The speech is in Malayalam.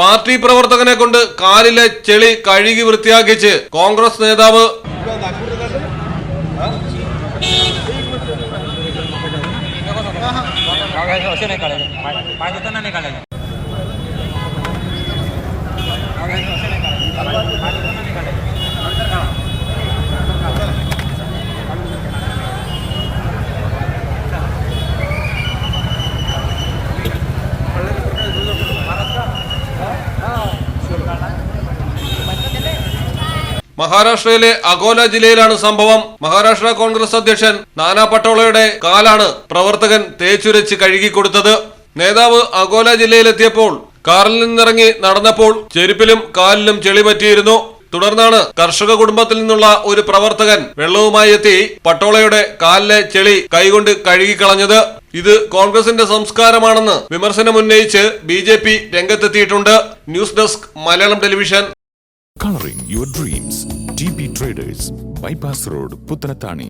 പാർട്ടി പ്രവർത്തകനെ കൊണ്ട് കാലിലെ ചെളി കഴുകി വൃത്തിയാക്കിച്ച് കോൺഗ്രസ് നേതാവ് മഹാരാഷ്ട്രയിലെ അകോല ജില്ലയിലാണ് സംഭവം. മഹാരാഷ്ട്ര കോൺഗ്രസ് അധ്യക്ഷൻ നാനാ പട്ടോളയുടെ കാലാണ് പ്രവർത്തകൻ തേച്ചുരച്ച് കഴുകിക്കൊടുത്തത്. നേതാവ് അകോല ജില്ലയിലെത്തിയപ്പോൾ കാറിൽ നിന്നിറങ്ങി നടന്നപ്പോൾ ചെരുപ്പിലും കാലിലും ചെളി പറ്റിയിരുന്നു. തുടർന്നാണ് കർഷക കുടുംബത്തിൽ നിന്നുള്ള ഒരു പ്രവർത്തകൻ വെള്ളവുമായി എത്തി പട്ടോളയുടെ കാലിലെ ചെളി കൈകൊണ്ട് കഴുകിക്കളഞ്ഞത്. ഇത് കോൺഗ്രസിന്റെ സംസ്കാരമാണെന്ന് വിമർശനമുന്നയിച്ച് BJP രംഗത്തെത്തിയിട്ടുണ്ട്. News desk Malayalam television. Coloring your dreams. TB Traders, Bypass Road, Puttanatani.